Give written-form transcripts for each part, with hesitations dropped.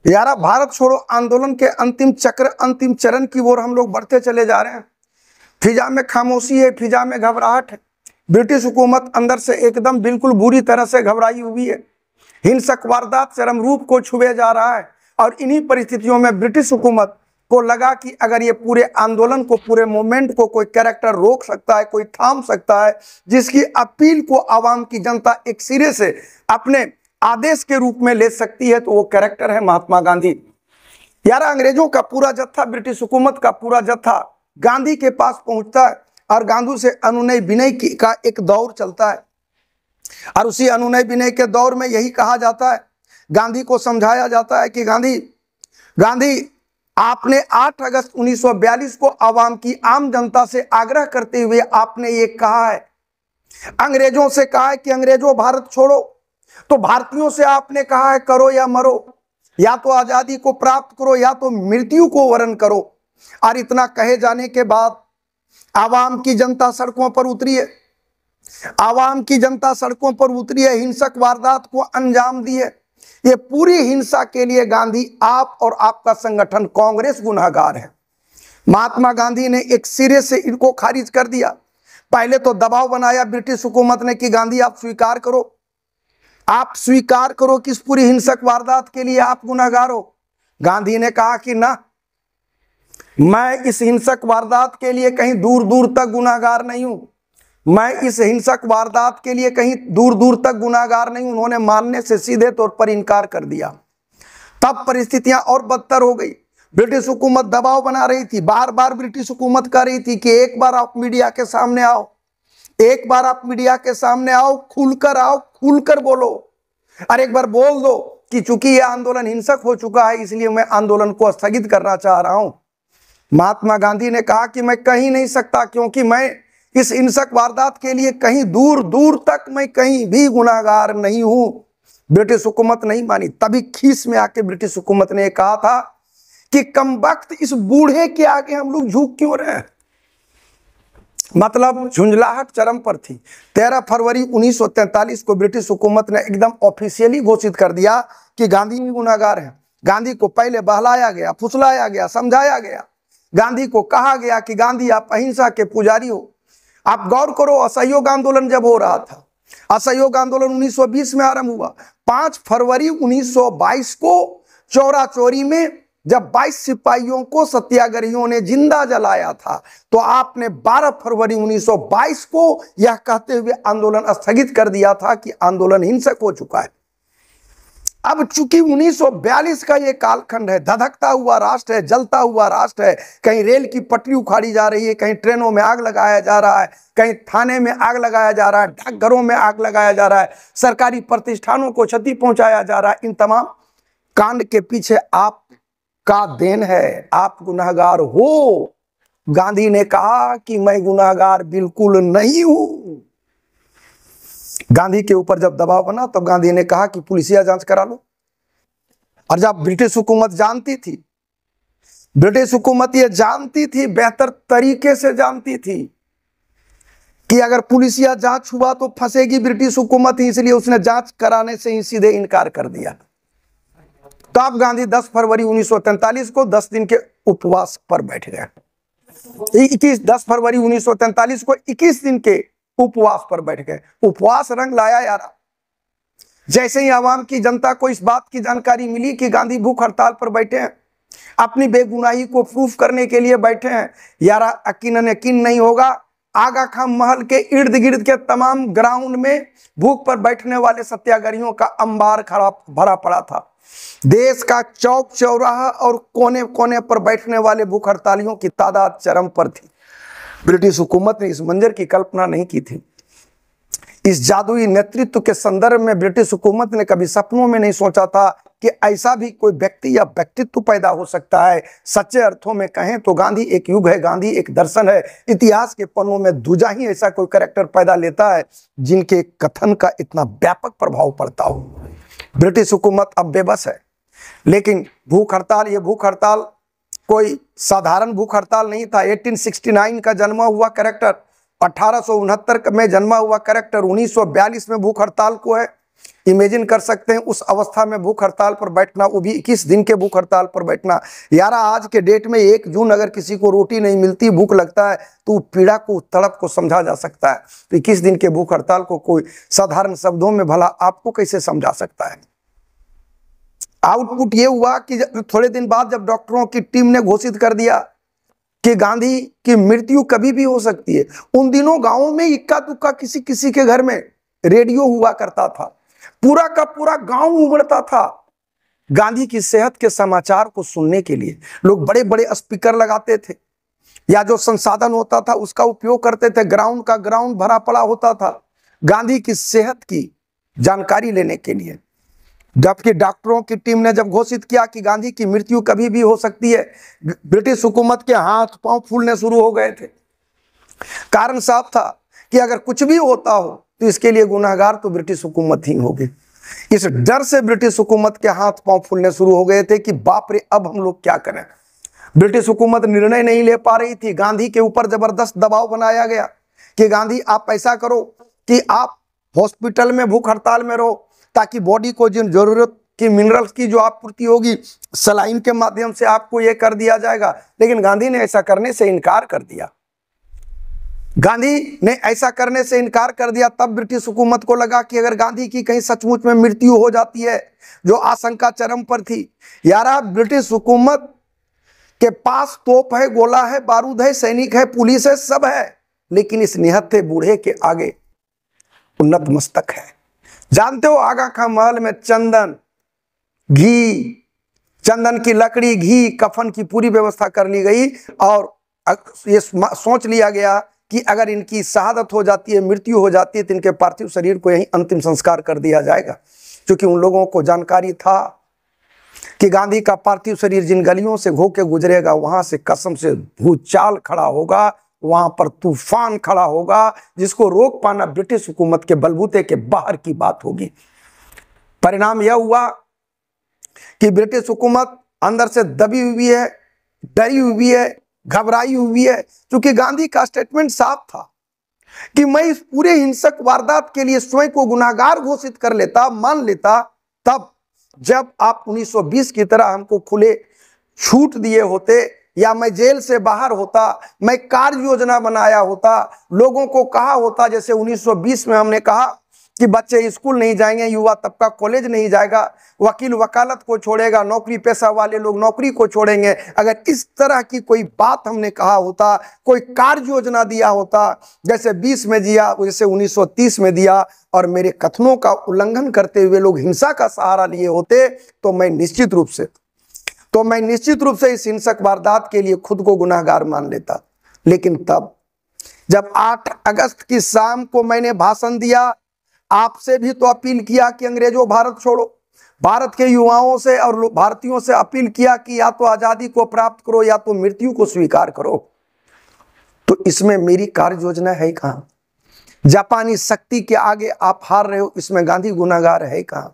यारा, भारत छोड़ो आंदोलन के अंतिम चक्र, अंतिम चरण की ओर हम लोग बढ़ते चले जा रहे हैं। फिजा में खामोशी है, फिजा में घबराहट है। ब्रिटिश हुकूमत अंदर से एकदम बिल्कुल बुरी तरह से घबराई हुई है। हिंसक वारदात चरम रूप को छुए जा रहा है और इन्हीं परिस्थितियों में ब्रिटिश हुकूमत को लगा कि अगर ये पूरे आंदोलन को, पूरे मूवमेंट को कोई कैरेक्टर रोक सकता है, कोई थाम सकता है, जिसकी अपील को आवाम की जनता एक सिरे से अपने आदेश के रूप में ले सकती है, तो वो कैरेक्टर है महात्मा गांधी। यार, अंग्रेजों का पूरा जत्था, ब्रिटिश हुकूमत का पूरा जत्था गांधी के पास पहुंचता है और गांधी से अनुनय विनय का एक दौर चलता है। और उसी अनुनय विनय के दौर में यही कहा जाता है, गांधी को समझाया जाता है कि गांधी आपने 8 अगस्त 1942 को आवाम की, आम जनता से आग्रह करते हुए आपने ये कहा है, अंग्रेजों से कहा है कि अंग्रेजों भारत छोड़ो, तो भारतीयों से आपने कहा है करो या मरो, या तो आजादी को प्राप्त करो या तो मृत्यु को वरण करो। और इतना कहे जाने के बाद आवाम की जनता सड़कों पर उतरी है, आवाम की जनता सड़कों पर उतरी है, हिंसक वारदात को अंजाम दिए। ये पूरी हिंसा के लिए गांधी, आप और आपका संगठन कांग्रेस गुनहगार है। महात्मा गांधी ने एक सिरे से इनको खारिज कर दिया। पहले तो दबाव बनाया ब्रिटिश हुकूमत ने कि गांधी आप स्वीकार करो कि इस पूरी हिंसक वारदात के लिए आप गुनहगार हो। गांधी ने कहा कि ना, मैं इस हिंसक वारदात के लिए कहीं दूर दूर तक गुनहगार नहीं हूं, मैं इस हिंसक वारदात के लिए कहीं दूर दूर तक गुनहगार नहीं हूं। उन्होंने मानने से सीधे तौर पर इनकार कर दिया। तब परिस्थितियां और बदतर हो गई। ब्रिटिश हुकूमत दबाव बना रही थी, बार बार ब्रिटिश हुकूमत कह रही थी कि एक बार आप मीडिया के सामने आओ, एक बार आप मीडिया के सामने आओ, खुलकर बोलो, और एक बार बोल दो कि चूंकि यह आंदोलन हिंसक हो चुका है, इसलिए मैं आंदोलन को स्थगित करना चाह रहा हूं। महात्मा गांधी ने कहा कि मैं कहीं नहीं सकता, क्योंकि मैं इस हिंसक वारदात के लिए कहीं दूर दूर तक मैं कहीं भी गुनाहगार नहीं हूं। ब्रिटिश हुकूमत नहीं मानी। तभी खीस में आके ब्रिटिश हुकूमत ने कहा था कि कमबख्त, इस बूढ़े के आगे हम लोग झुक क्यों रहे हैं। मतलब झुंझलाहट चरम पर थी। 13 फरवरी 1943 को ब्रिटिश हुकूमत ने एकदम ऑफिशियली घोषित कर दिया कि गांधी भी गुनाहगार है। गांधी को पहले बहलाया गया, फुसलाया गया, समझाया गया। गांधी को कहा गया कि गांधी आप अहिंसा के पुजारी हो। आप गौर करो, असहयोग आंदोलन जब हो रहा था, असहयोग आंदोलन 1920 में आरंभ हुआ। 5 फरवरी 1922 को चौरा चौरी में जब 22 सिपाहियों को सत्याग्रहियों ने जिंदा जलाया था, तो आपने 12 फरवरी 1922 को यह कहते हुए आंदोलन स्थगित कर दिया था कि आंदोलन हिंसक हो चुका है। अब चूंकि 1942 का ये कालखंड है, धधकता हुआ राष्ट्र है, जलता हुआ राष्ट्र है, कहीं रेल की पटरी उखाड़ी जा रही है, कहीं ट्रेनों में आग लगाया जा रहा है, कहीं थाने में आग लगाया जा रहा है, डाकघरों में आग लगाया जा रहा है, सरकारी प्रतिष्ठानों को क्षति पहुंचाया जा रहा है। इन तमाम कांड के पीछे आपका देन है, आप गुनहगार हो। गांधी ने कहा कि मैं गुनहगार बिल्कुल नहीं हूं। गांधी के ऊपर जब दबाव बना, तब गांधी ने कहा कि पुलिसिया जांच करा लो। और जब ब्रिटिश हुकूमत जानती थी, ब्रिटिश हुकूमत ये जानती थी, बेहतर तरीके से जानती थी कि अगर पुलिसिया जांच हुआ तो फंसेगी ब्रिटिश हुकूमत, इसलिए उसने जांच कराने से ही सीधे इनकार कर दिया। तब गांधी 10 फरवरी 1943 को 10 दिन के उपवास पर बैठ गए। 10 फरवरी 1943 को 21 दिन के उपवास पर बैठ गए। उपवास रंग लाया यार। जैसे ही आवाम की जनता को इस बात की जानकारी मिली कि गांधी भूख हड़ताल पर बैठे हैं, अपनी बेगुनाही को प्रूफ करने के लिए बैठे हैं, यार यकीन नहीं होगा, आगा खां महल के इर्द गिर्द के तमाम ग्राउंड में भूख पर बैठने वाले सत्याग्रहियों का अंबार खराब भरा पड़ा था। देश का चौक चौराहा और कोने कोने पर बैठने वाले भूख हड़तालियों की तादाद चरम पर थी। ब्रिटिश हुकूमत ने इस मंजर की कल्पना नहीं की थी। इस जादुई नेतृत्व के संदर्भ में ब्रिटिश हुकूमत ने कभी सपनों में नहीं सोचा था कि ऐसा भी कोई व्यक्ति या व्यक्तित्व पैदा हो सकता है। सच्चे अर्थों में कहें तो गांधी एक युग है, गांधी एक दर्शन है। इतिहास के पन्नों में दूजा ही ऐसा कोई कैरेक्टर पैदा लेता है जिनके कथन का इतना व्यापक प्रभाव पड़ता हो। ब्रिटिश हुकूमत अब बेबस है, लेकिन भूख हड़ताल, ये भूख हड़ताल कोई साधारण भूख हड़ताल नहीं था। 1869 का जन्मा हुआ कैरेक्टर, 1869 में जन्मा हुआ कैरेक्टर 1942 में भूख हड़ताल को है। इमेजिन कर सकते हैं उस अवस्था में भूख हड़ताल पर बैठना, वो भी 21 दिन के भूख हड़ताल पर बैठना। यार आज के डेट में 1 जून अगर किसी को रोटी नहीं मिलती, भूख लगता है, तो पीड़ा को, तड़प को समझा जा सकता है। तो 21 दिन के भूख हड़ताल को कोई साधारण शब्दों में भला आपको कैसे समझा सकता है। आउटपुट ये हुआ कि थोड़े दिन बाद जब डॉक्टरों की टीम ने घोषित कर दिया कि गांधी की मृत्यु कभी भी हो सकती है, उन दिनों गांवों में इक्का दुक्का किसी किसी के घर में रेडियो हुआ करता था, पूरा का पूरा गांव उमड़ता था गांधी की सेहत के समाचार को सुनने के लिए। लोग बड़े बड़े स्पीकर लगाते थे या जो संसाधन होता था उसका उपयोग करते थे, ग्राउंड का ग्राउंड भरा पड़ा होता था गांधी की सेहत की जानकारी लेने के लिए। जबकि डॉक्टरों की टीम ने जब घोषित किया कि गांधी की मृत्यु कभी भी हो सकती है, ब्रिटिश हुकूमत के हाथ पांव फूलने शुरू हो गए थे। कारण साफ था कि अगर कुछ भी होता हो तो इसके लिए गुनाहगार तो ब्रिटिश हुकूमत ही होगी। इस डर से ब्रिटिश हुकूमत के हाथ पांव फूलने शुरू हो गए थे कि बाप रे, अब हम लोग क्या करें। ब्रिटिश हुकूमत निर्णय नहीं ले पा रही थी, गांधी के ऊपर जबरदस्त दबाव बनाया गया कि गांधी आप ऐसा करो कि आप हॉस्पिटल में भूख हड़ताल में रहो, ताकि बॉडी को जिन जरूरत की मिनरल्स की जो आपूर्ति होगी सलाइन के माध्यम से आपको ये कर दिया जाएगा। लेकिन गांधी ने ऐसा करने से इनकार कर दिया। गांधी ने ऐसा करने से इनकार कर दिया। तब ब्रिटिश हुकूमत को लगा कि अगर गांधी की कहीं सचमुच में मृत्यु हो जाती है, जो आशंका चरम पर थी, यार ब्रिटिश हुकूमत के पास तोप है, गोला है, बारूद है, सैनिक है, पुलिस है, सब है, लेकिन इस निहत्थे बूढ़े के आगे उन्नत मस्तक है। जानते हो आगा खां महल में चंदन, घी, चंदन की लकड़ी, घी, कफन की पूरी व्यवस्था कर ली गई और ये सोच लिया गया कि अगर इनकी शहादत हो जाती है, मृत्यु हो जाती है, तो इनके पार्थिव शरीर को यहीं अंतिम संस्कार कर दिया जाएगा। क्योंकि उन लोगों को जानकारी था कि गांधी का पार्थिव शरीर जिन गलियों से होके गुजरेगा, वहां से कसम से भूचाल खड़ा होगा, वहां पर तूफान खड़ा होगा, जिसको रोक पाना ब्रिटिश हुकूमत के बलबूते के बाहर की बात होगी। परिणाम यह हुआ कि ब्रिटिश हुकूमत अंदर से दबी हुई है, डरी हुई है, घबराई हुई है। क्योंकि गांधी का स्टेटमेंट साफ था कि मैं इस पूरे हिंसक वारदात के लिए स्वयं को गुनाहगार घोषित कर लेता, मान लेता, तब जब आप 1920 की तरह हमको खुले छूट दिए होते, या मैं जेल से बाहर होता, मैं कार्य योजना बनाया होता, लोगों को कहा होता, जैसे 1920 में हमने कहा कि बच्चे स्कूल नहीं जाएंगे, युवा तबका कॉलेज नहीं जाएगा, वकील वकालत को छोड़ेगा, नौकरी पेशा वाले लोग नौकरी को छोड़ेंगे। अगर इस तरह की कोई बात हमने कहा होता, कोई कार्य योजना दिया होता, जैसे 20 में दिया, जैसे 1930 में दिया, और मेरे कथनों का उल्लंघन करते हुए लोग हिंसा का सहारा लिए होते, तो मैं निश्चित रूप से इस हिंसक वारदात के लिए खुद को गुनाहगार मान लेता। लेकिन तब जब 8 अगस्त की शाम को मैंने भाषण दिया, आपसे भी तो अपील किया कि अंग्रेजों भारत छोड़ो, भारत के युवाओं से और भारतीयों से अपील किया कि या तो आजादी को प्राप्त करो या तो मृत्यु को स्वीकार करो, तो इसमें मेरी कार्य योजना है कहां? जापानी शक्ति के आगे आप हार रहे हो, इसमें गांधी गुनाहगार है कहां?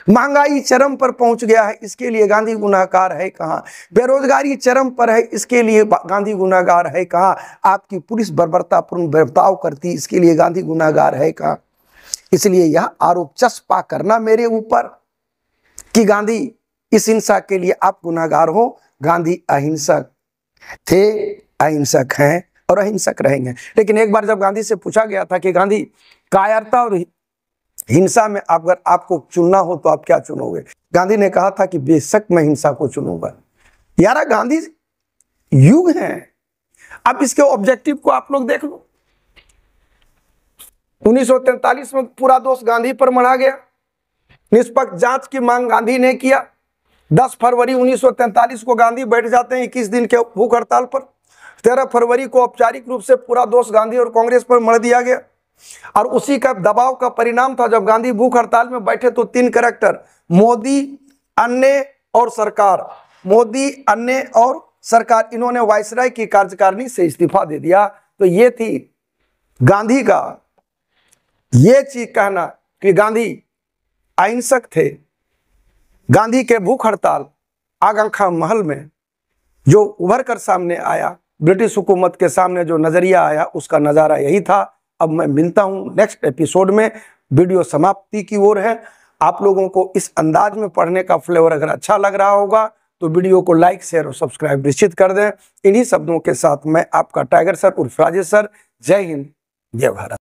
महंगाई चरम पर पहुंच गया है, इसके लिए गांधी गुनाहगार है कहां? बेरोजगारी चरम पर है, इसके लिए गांधी गुनाहगार है कहां? आपकी पुलिस बर्बरतापूर्ण बर्ताव करती, इसके लिए गांधी गुनाहगार है कहां? इसलिए यह आरोप चस्पा करना मेरे ऊपर कि गांधी इस हिंसा के लिए आप गुनाहगार हो, गांधी अहिंसक थे, अहिंसक हैं और अहिंसक रहेंगे। लेकिन एक बार जब गांधी से पूछा गया था कि गांधी कायरता और हिंसा में अगर आपको चुनना हो तो आप क्या चुनोगे, गांधी ने कहा था कि बेशक मैं हिंसा को चुनूंगा। यार गांधी युग हैं। अब इसके ऑब्जेक्टिव को आप लोग देख लो। 1943 में पूरा दोष गांधी पर मढ़ा गया, निष्पक्ष जांच की मांग गांधी ने किया। 10 फरवरी 1943 को गांधी बैठ जाते हैं 21 दिन के भूख हड़ताल पर। 13 फरवरी को औपचारिक रूप से पूरा दोष गांधी और कांग्रेस पर मढ़ दिया गया। और उसी का दबाव का परिणाम था जब गांधी भूख हड़ताल में बैठे तो 3 कैरेक्टर, मोदी, अन्य और सरकार, मोदी, अन्य और सरकार, इन्होंने वायसराय की कार्यकारिणी से इस्तीफा दे दिया। तो ये थी गांधी का ये चीज कहना कि गांधी अहिंसक थे। गांधी के भूख हड़ताल आगा खां महल में जो उभर कर सामने आया, ब्रिटिश हुकूमत के सामने जो नजरिया आया, उसका नजारा यही था। अब मैं मिलता हूं नेक्स्ट एपिसोड में। वीडियो समाप्ति की ओर है। आप लोगों को इस अंदाज में पढ़ने का फ्लेवर अगर अच्छा लग रहा होगा तो वीडियो को लाइक, शेयर और सब्सक्राइब निश्चित कर दें। इन्हीं शब्दों के साथ मैं आपका टाइगर सर उर्फ राजेश सर, जय हिंद, जय भारत।